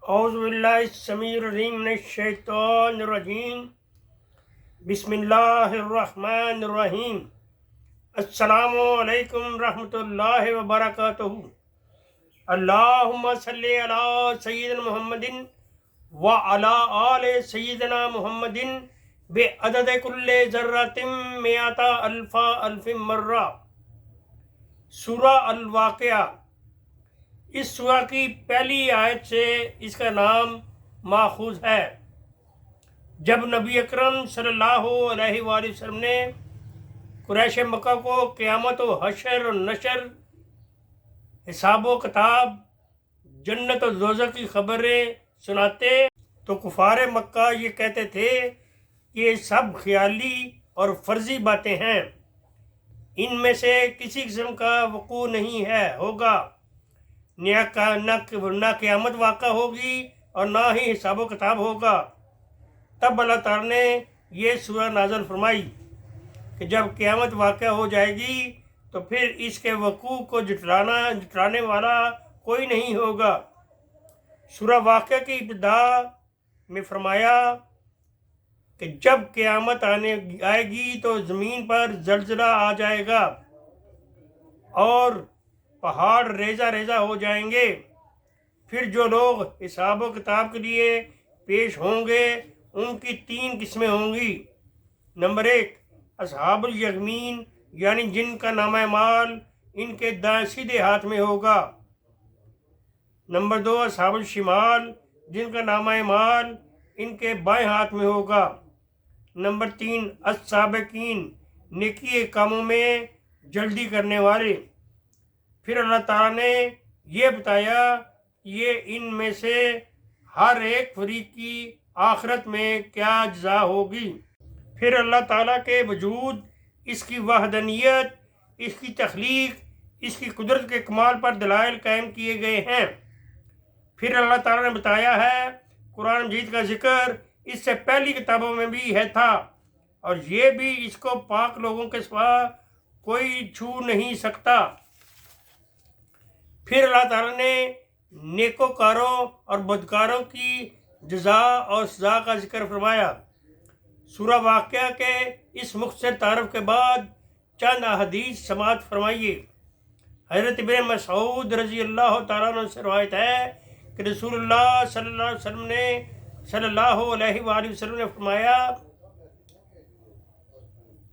اعوذ باللہ السمیع العلیم من الشیطان الرجیم بسم اللہ الرحمن الرحیم السلام علیکم ورحمۃ اللہ وبرکاتہ اللہم صلی علی سیدنا محمد وعلی آل سیدنا محمد بعدد کل ذرۃ مئۃ الف مرہ۔ سورہ الواقعہ، اس سورہ کی پہلی آیت سے اس کا نام ماخوذ ہے۔ جب نبی اکرم صلی اللہ علیہ وآلہ وسلم نے قریش مکہ کو قیامت و حشر و نشر، حساب و کتاب، جنت و دوزخ کی خبریں سناتے تو کفار مکہ یہ کہتے تھے کہ یہ سب خیالی اور فرضی باتیں ہیں، ان میں سے کسی قسم کا وقوع نہیں ہوگا، نہ قیامت واقع ہوگی اور نہ ہی حساب و کتاب ہوگا۔ تب اللہ تعالیٰ نے یہ سورہ نازل فرمائی کہ جب قیامت واقع ہو جائے گی تو پھر اس کے وقوع کو جھٹلانے والا کوئی نہیں ہوگا۔ سورہ واقعہ کی ابتدا میں فرمایا کہ جب قیامت آئے گی تو زمین پر زلزلہ آ جائے گا اور پہاڑ ریزہ ریزہ ہو جائیں گے، پھر جو لوگ حساب و کتاب کے لیے پیش ہوں گے ان کی 3 قسمیں ہوں گی۔ نمبر 1، اصحاب الیمین، یعنی جن کا نامہ اعمال ان کے دائیں سیدھے ہاتھ میں ہوگا۔ نمبر 2، اصحاب الشمال، جن کا نامہ اعمال ان کے بائیں ہاتھ میں ہوگا۔ نمبر 3، السابقین، نیکی کے کاموں میں جلدی کرنے والے۔ پھر اللہ تعالیٰ نے یہ بتایا کہ یہ ان میں سے ہر ایک فریق کی آخرت میں کیا جزا ہوگی۔ پھر اللہ تعالیٰ کے وجود، اس کی وحدانیت، اس کی تخلیق، اس کی قدرت کے کمال پر دلائل قائم کیے گئے ہیں۔ پھر اللہ تعالیٰ نے بتایا ہے قرآن مجید کا ذکر اس سے پہلی کتابوں میں بھی تھا، اور یہ بھی اس کو پاک لوگوں کے سوا کوئی چھو نہیں سکتا۔ پھر اللہ تعالیٰ نے نیکوکاروں اور بدکاروں کی جزا اور سزا کا ذکر فرمایا۔ سورہ واقعہ کے اس مختصر تعارف کے بعد چند احادیث سماعت فرمائیے۔ حضرت ابن مسعود رضی اللہ تعالیٰ عنہ سے روایت ہے کہ رسول اللہ صلی اللہ علیہ وآلہ وسلم نے فرمایا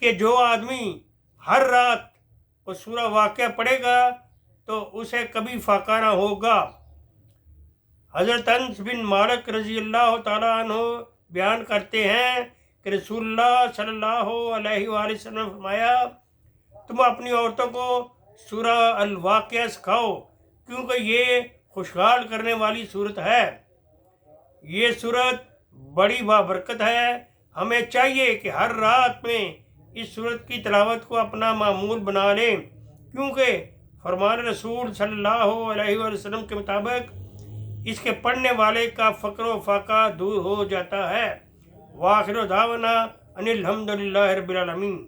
کہ جو آدمی ہر رات کو سورہ واقعہ پڑھے گا تو اسے کبھی فاقہ نہ ہوگا۔ حضرت انس بن مالک رضی اللہ تعالیٰ عنہ بیان کرتے ہیں کہ رسول اللہ صلی اللہ علیہ وآلہ وسلم نے فرمایا، تم اپنی عورتوں کو سورہ الواقعہ سکھاؤ کیونکہ یہ خوشحال کرنے والی صورت ہے۔ یہ صورت بڑی بابرکت ہے، ہمیں چاہیے کہ ہر رات میں اس صورت کی تلاوت کو اپنا معمول بنا لیں، کیونکہ فرمان رسول صلی اللہ علیہ وسلم کے مطابق اس کے پڑھنے والے کا فقر و فاقہ دور ہو جاتا ہے۔ وآخر دعوانا ان الحمد للہ رب العالمین۔